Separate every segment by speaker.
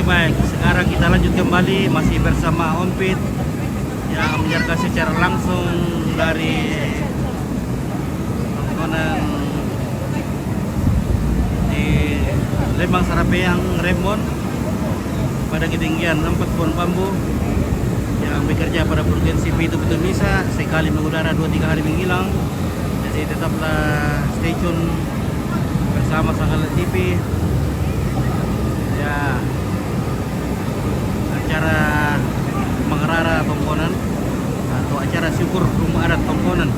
Speaker 1: baik, sekarang kita lanjut kembali masih bersama Ompit yang menjaga secara langsung dari tontonan di Lembang Sarapeyang Remon pada ketinggian 4 pohon bambu yang bekerja pada frekuensi betul-betul bisa sekali mengudara 2-3 hari menghilang. Jadi tetaplah stay tune bersama Sanggalan TV ya. Acara Mengerara Tongkonan atau acara syukur rumah adat Tongkonan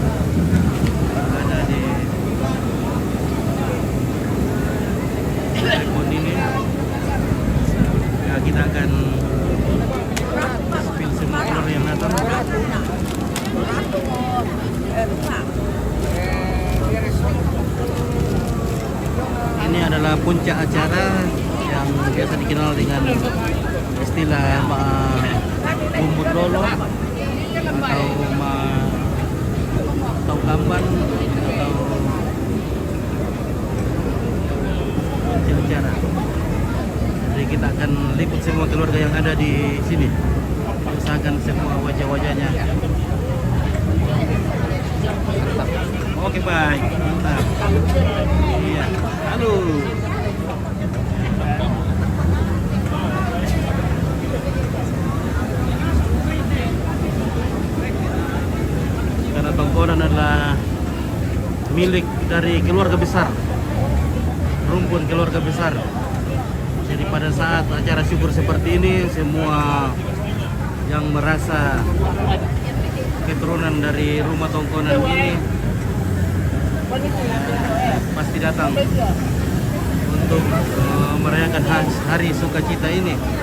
Speaker 1: ada di Remon ini ya. Kita akan spill semua telur yang datang. Ini adalah puncak acara yang biasa dikenal dengan istilah bumbut lolo atau kamban atau puncak acara. Jadi kita akan liput semua keluarga yang ada di sini, usahakan semua wajah-wajahnya. Oke baik, mantap. Iya, halo. Karena Tongkonan adalah milik dari keluarga besar, rumpun keluarga besar. Jadi pada saat acara syukur seperti ini, semua yang merasa keturunan dari rumah Tongkonan ini pasti datang untuk merayakan hari sukacita ini ya.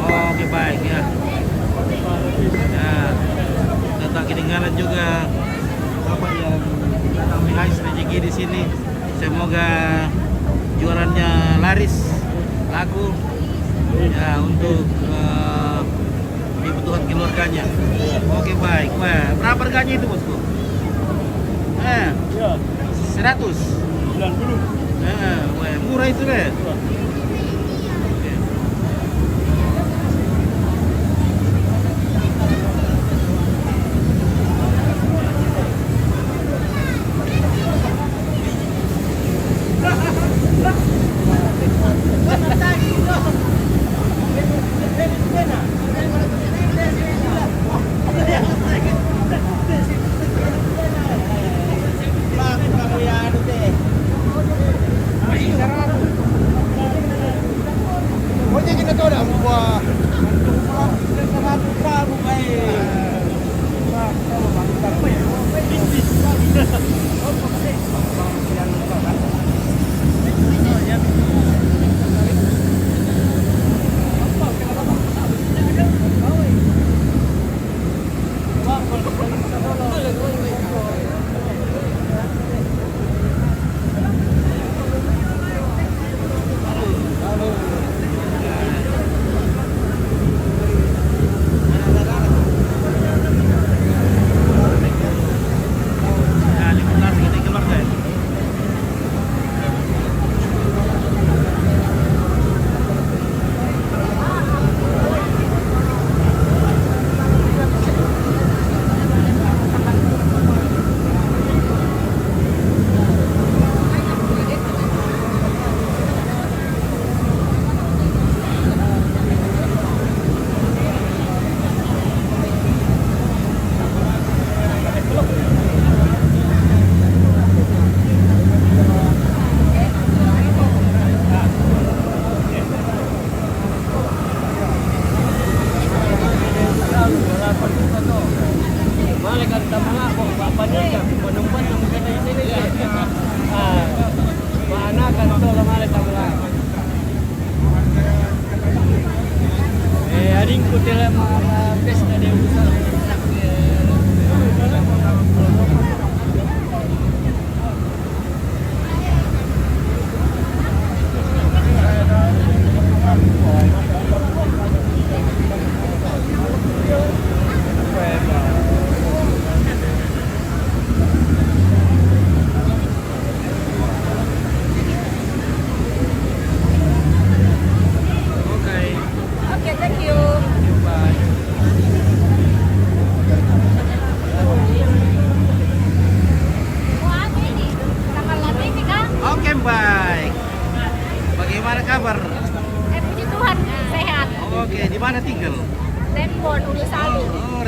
Speaker 1: Oke baik ya. Ya, tak ketinggalan juga Bapak yang datang mengais rezeki di sini. Semoga jualannya laris, laku ya untuk kebutuhan keluarganya. Oke baik. Wah, berapa harganya itu bosku? 100.
Speaker 2: 90.
Speaker 1: Wah, murah itu deh.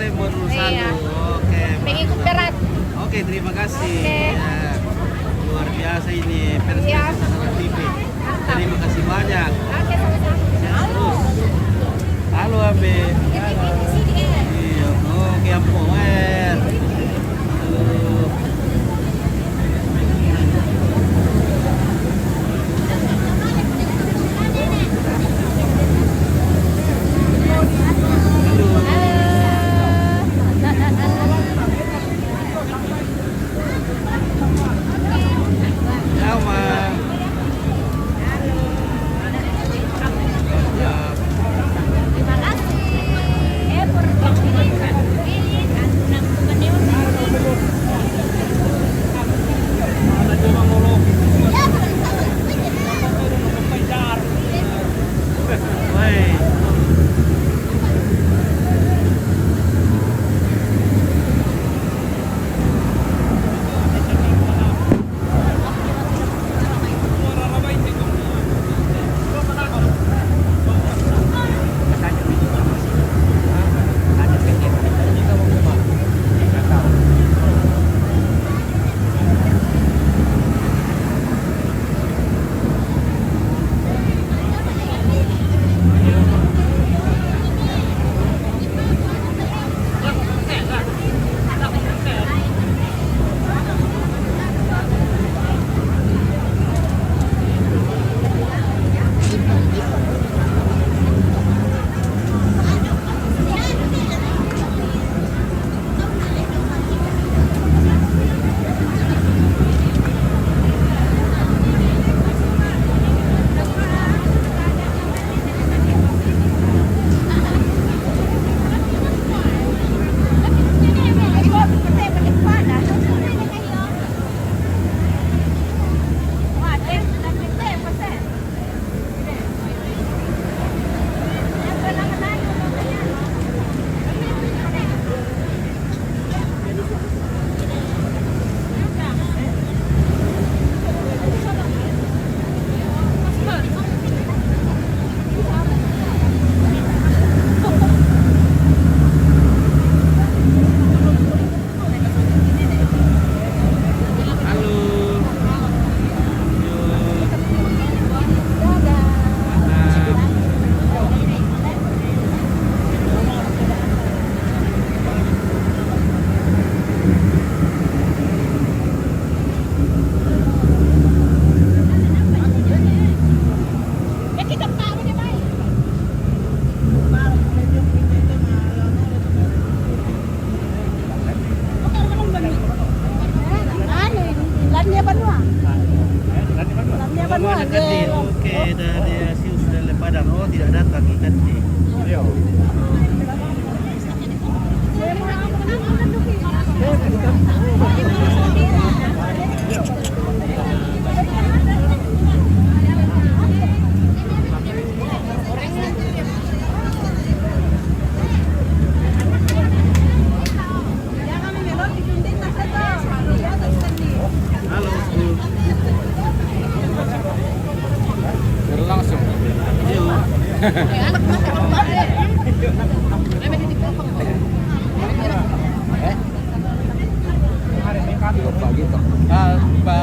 Speaker 1: Rembon Rusano.
Speaker 2: Iya.
Speaker 1: Oke.
Speaker 2: Mengikut berat.
Speaker 1: Oke, terima kasih.
Speaker 2: Oke.
Speaker 1: Ya, luar biasa ini Perspektif
Speaker 2: Iya.
Speaker 1: Sanara TV. Terima kasih banyak.
Speaker 2: Oke, sama-sama.
Speaker 1: Sehat terus. Halo Abe. Iya, oke ampo. Halo. Ciao, Ma. Ya.
Speaker 2: Terima kasih. Por
Speaker 1: Woi.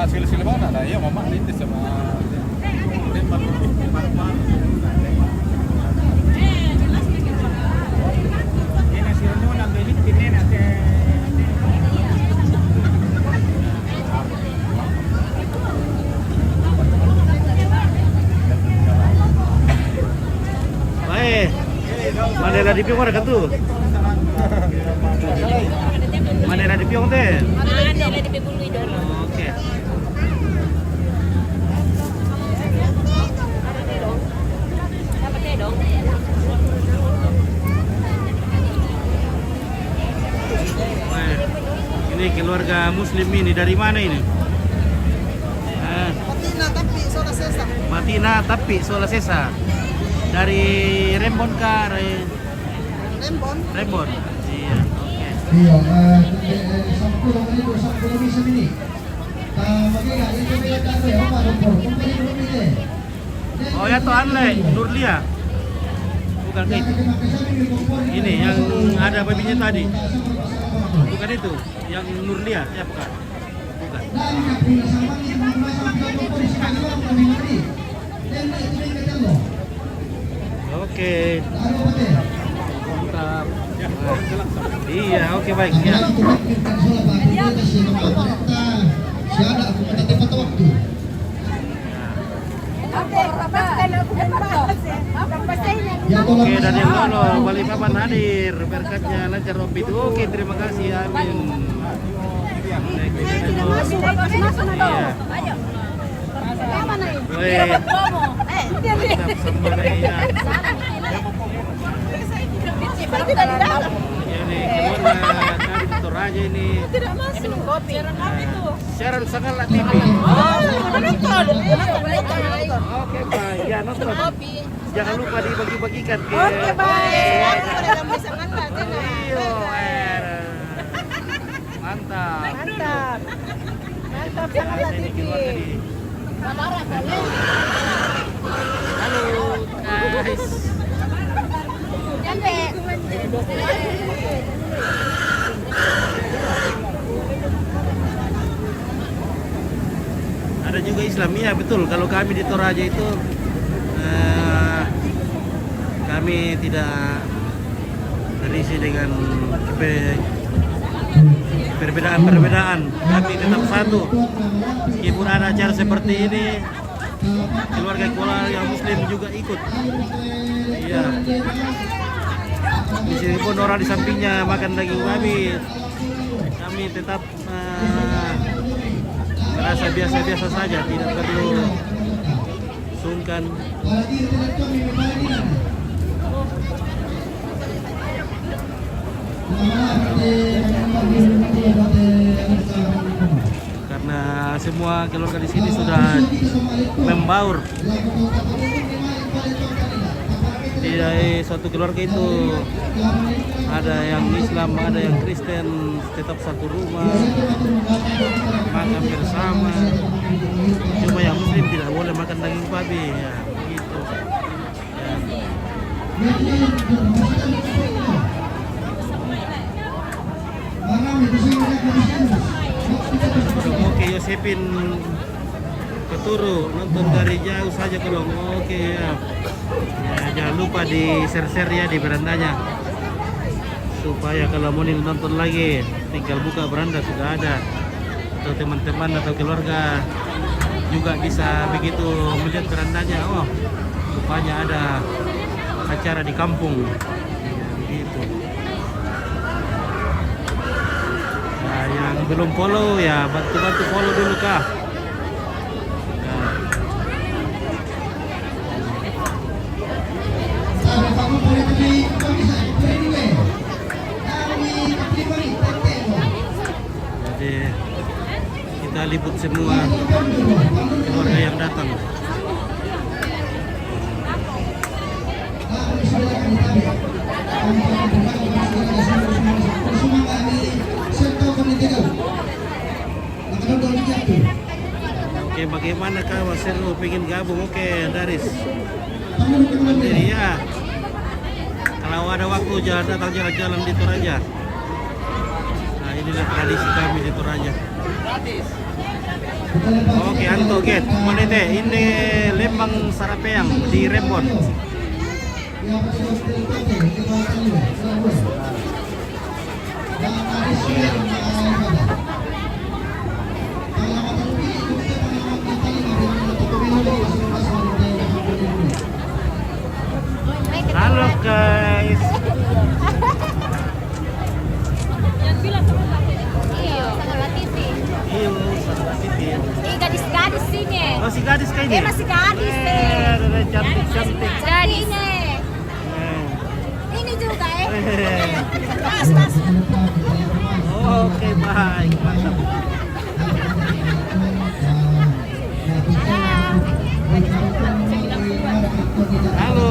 Speaker 3: Sila-sila mana na? Iya, mama ini sama
Speaker 1: Baik. Mandela di piong ada kan tuh? Mandela di piong teh?
Speaker 2: Mandela di Bulu dulu.
Speaker 1: Oke.
Speaker 2: Dapat dong.
Speaker 1: Wah, ini keluarga Muslim ini dari mana ini? Matina tapi Solasesa. Dari Rembon kah? Rembon. Iya, oke.
Speaker 4: Iya, 10 menit, 10 bisa ini. Magiging ito may tayo ya, paano po? Kung pwede mo ini.
Speaker 1: Oh ya to Anle, Nurlia. bukan itu. Ini yang ada babinya tadi. Bukan itu, yang Nurlia, ya bukan. Bukan. Oke. Mantap. Iya, oke baik ya. Oke, dan yang lolos Balikpapan hadir, berkatnya lancar Robi. Oke, terima kasih, amin. Iya. Weh. Mantap, sambal ya. Ya nih, gimana tadi Toraja ini?
Speaker 2: Tidak masuk. Minum kopi.
Speaker 1: Siaran Sakala TV. Oke, baik. Ya, nonton. Jangan lupa dibagi-bagikan ke.
Speaker 2: Oke, baik.
Speaker 1: Iyo, mantap.
Speaker 2: Mantap. Mantap Sakala
Speaker 1: Ini
Speaker 2: TV.
Speaker 1: keluar tadi. Halo, guys.
Speaker 2: Jambe.
Speaker 1: Ada juga Islamia, betul. Kalau kami di Toraja itu kami tidak terisi dengan perbedaan-perbedaan. Kami tetap satu. Meskipun ada acara seperti ini, keluarga-keluarga yang Muslim juga ikut. Iya. Meskipun orang di sampingnya makan daging babi, kami tetap merasa biasa-biasa saja, tidak perlu sungkan. Karena semua keluarga di sini sudah membaur. Tidak suatu keluarga itu ada yang Islam, ada yang Kristen, tetap satu rumah, makan bersama. Cuma yang Muslim tidak boleh makan daging babi, ya begitu. Oke, Yosepin Keturu nonton dari jauh saja kalau oke ya. Jangan lupa di share-share ya di berandanya supaya kalau mau nonton lagi tinggal buka beranda sudah ada, atau teman-teman atau keluarga juga bisa begitu melihat berandanya. Oh, rupanya ada acara di kampung ya, begitu. Nah, yang belum follow ya bantu-bantu follow dulu kah. Jadi kita liput semua keluarga yang datang. Oke, bagaimana kau seru pengen gabung? Oke, Daris. Mandiri ya. Kalau ada waktu jangan datang jalan-jalan di Toraja. Nah, inilah tradisi kami di Toraja. Oke, Anto Get. Monete, ini Lembang Sarapeang di Rembon. Halo guys.
Speaker 2: Iya, Sakala TV.
Speaker 1: Iya, Sakala TV.
Speaker 2: Ini gadis-gadis sini.
Speaker 1: Oh, si gadis kayaknya.
Speaker 2: Dia masih gadis nih.
Speaker 1: Cantik-cantik.
Speaker 2: Gadis. Ini juga Tas.
Speaker 1: Oke, baik. Mantap. Halo.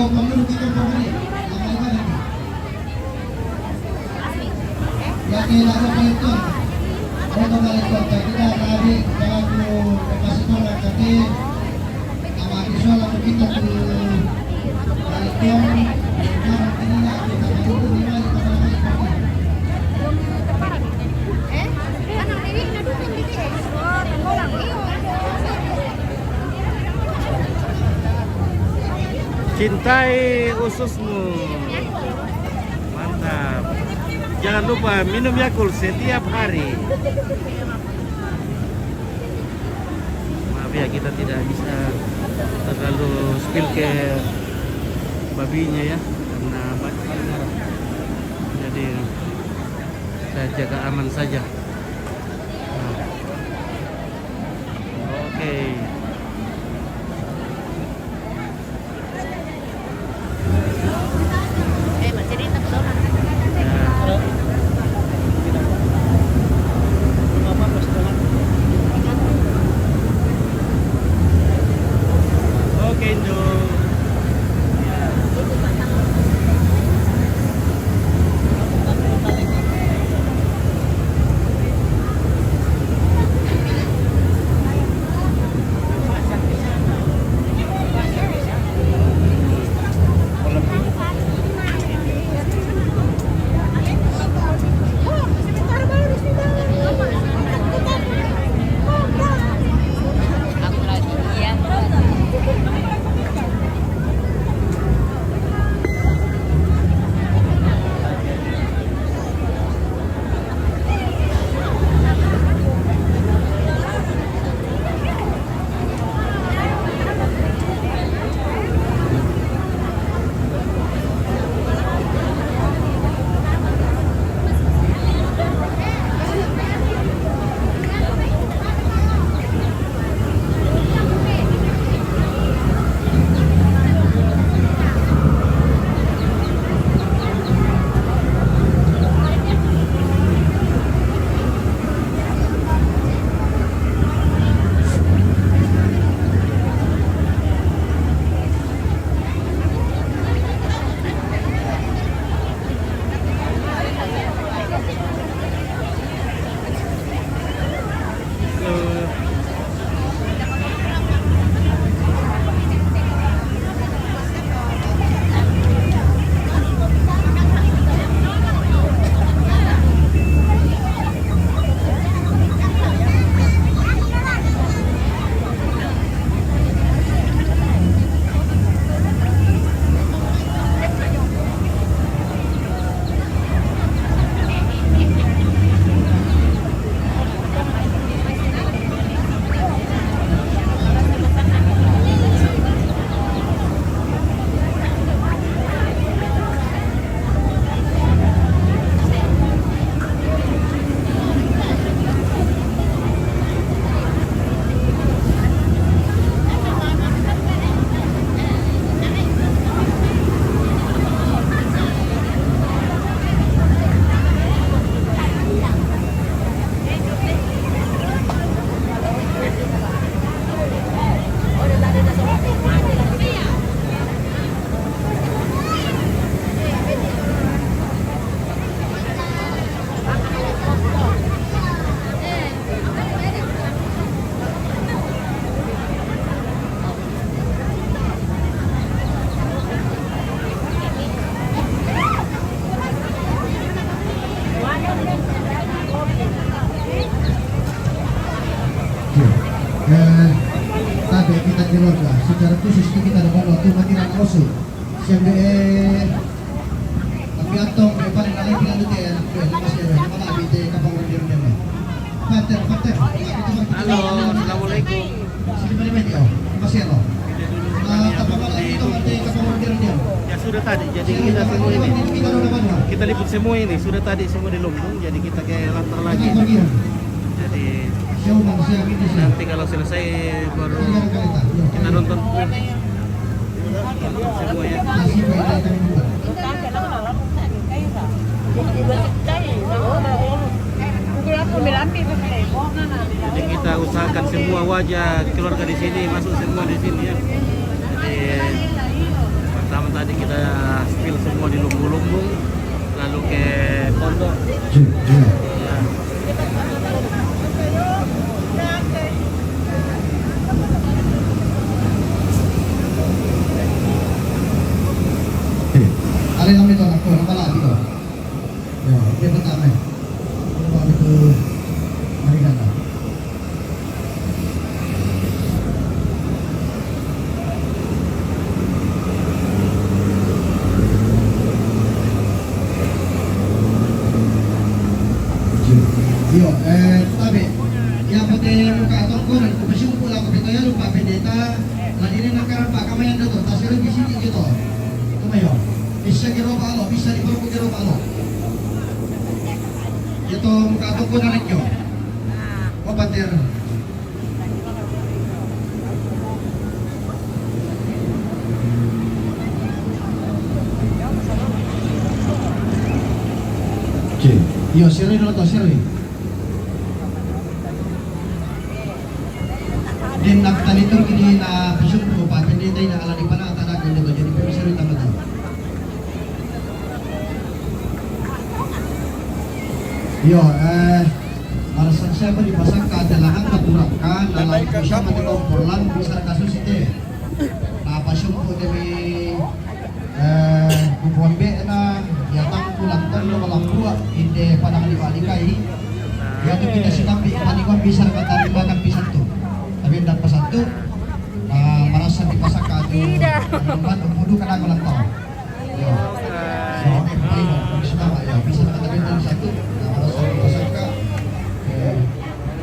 Speaker 4: pangulong kita po rin. Ang mga lagi. Yan kailangan pa ito. Ano nga ito? Kita kami bago kapasito na kami. Ang mga isyo lang kita po baliton. Ang kanina kita pangulong ni Mali pasalangay kami.
Speaker 1: Cintai ususmu. Mantap. Jangan lupa minum Yakult setiap hari. Maaf ya, kita tidak bisa terlalu spill ke babinya ya, karena banyak. Jadi kita jaga aman saja. Nah. Oke. Oke, Indo.
Speaker 4: Tabe kita keluarga secara khusus kita dapat waktu matiran kosul siapa tapi atong paling lain bilang itu ya masih ada mana bide kapal dia dia pater
Speaker 1: Halo, assalamualaikum.
Speaker 4: sini mana media masih ada kapal lain itu mati kapal dia dia
Speaker 1: Ya sudah tadi, jadi kita semua ini kita liput semua ini sudah tadi semua di Lumbung, jadi kita kayak lantar lagi. Jadi nanti kalau selesai baru kita nonton semua ya. Jadi kita usahakan semua wajah keluarga di sini masuk semua di sini ya. Jadi pertama tadi kita spill semua di lumbung-lumbung, lalu ke pondok. Ya.
Speaker 4: Alin namin ito, ako, napala dito. Yo, dia pertama. Kalau itu mari kata. Yo, tabi. Yang penting muka atong ko, nagpapasyon po lang ko ya lupa pendeta. Lagi ini nakaran pa kamayan dito, tas yung di sini gitu. Tumayo. Bisa kiro palo, bisa di bawah kiro palo. Ito muka atong ko na rin yun. O patir. Yo, sirri dulu to, sirri. Din nagtalitor kini na pasyon ko pa, hindi tayo na alali pa na tanak nito jadi pemisari tama to. Yo, alasan siapa dipasang keadalaan maturakan dalam bisa matibang porlan bisa kasus itu. Nah, pasyon ko demi Bumbe na yatang kulantan lo walang buwa hindi panang libalikai yaitu kita sinabi panikon bisa katarima kan bisa tu tapi hendak pesan tu merasa dipasak kado minuman umudu kan aku lang tau yo so okay paino sinama ya bisa katarima dari satu merasa dipasak ka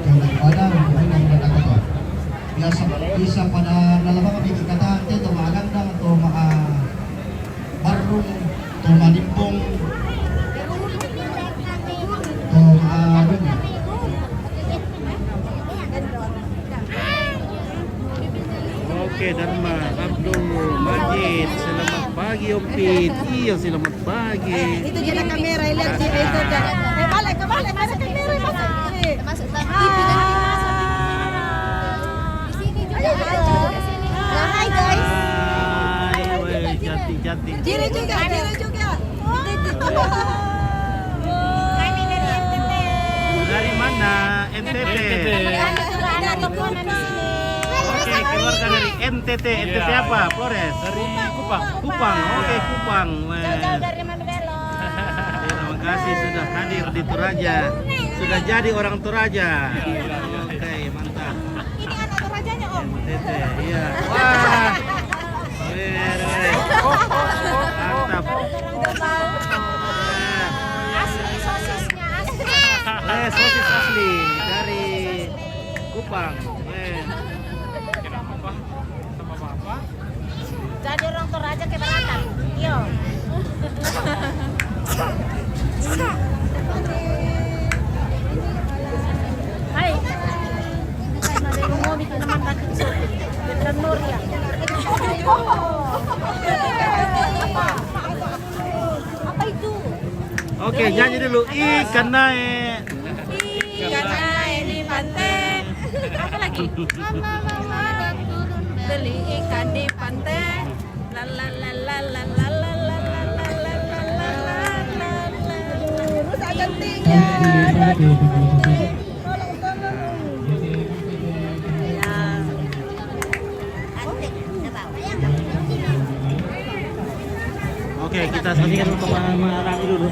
Speaker 4: jangan pada mungkin ang ganda ko biasa bisa pada nalabang kami kikatahan ito maagandang atau barung atau manimpong atau
Speaker 1: Oke, Dharma, Abdul, Majid, selamat pagi Om Pit. Iya, selamat pagi.
Speaker 5: Itu jadi kamera, lihat sih itu jangan. Balik, ada kamera masuk.
Speaker 2: Masuk TV kan masuk. Di sini juga.
Speaker 5: Hai guys.
Speaker 1: Hai, jati.
Speaker 5: Jiro juga.
Speaker 2: Kami dari NTT.
Speaker 1: Dari mana? NTT.
Speaker 2: Ada teman di sini.
Speaker 1: Oke, keluarga dari NTT. NTT apa? Flores.
Speaker 3: Dari Kupang.
Speaker 1: Kupang. Oke, Kupang. Wah.
Speaker 2: Jauh dari Mandelo.
Speaker 1: Terima kasih sudah hadir di Toraja. Sudah jadi orang Toraja. Oke, mantap.
Speaker 2: Ini anak Torajanya Om.
Speaker 1: NTT, iya. Wah. Mantap.
Speaker 2: Asli sosisnya asli.
Speaker 1: Sosis asli dari Kupang.
Speaker 3: Kenapa sama bapak?
Speaker 2: Jadi orang Toraja keberatan. Yo. Hai. Ada yang mau bikin teman batik sopi. Betul Nur ya. Apa itu?
Speaker 1: Oke, nyanyi dulu. Ikan naik.
Speaker 5: Ikan naik di pantai.
Speaker 2: Apa lagi?
Speaker 5: Beli ikan di pantai. La la la la la la la la la la la la la la. Rusak cantiknya.
Speaker 1: Oke, kita saksikan untuk Rami dulu.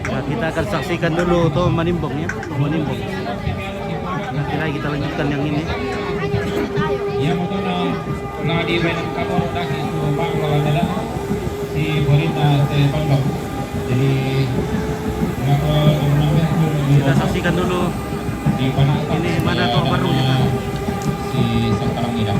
Speaker 1: Nah, kita akan saksikan dulu tuh manimbong ya, manimbong. Nanti lagi kita lanjutkan yang ini.
Speaker 6: Yang motor na di welang kapor daki su bang lawan dala si Borita te pondok. Jadi ngapa namanya
Speaker 1: Kita saksikan dulu.
Speaker 6: di mana
Speaker 1: Ini mana tuh baru kita.
Speaker 6: si Sekarang Idam.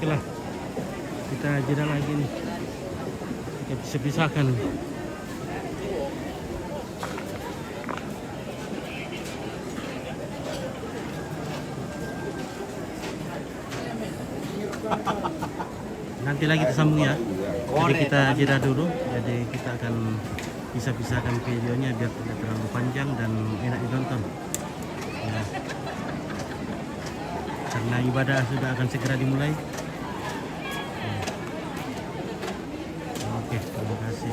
Speaker 1: Oke lah, kita jeda lagi nih. Kita bisa pisahkan. Nanti lagi tersambung ya. Jadi kita jeda dulu. Jadi kita akan bisa pisahkan videonya biar tidak terlalu panjang dan enak ditonton. Ya. Karena ibadah sudah akan segera dimulai. Ya. Oke, terima kasih.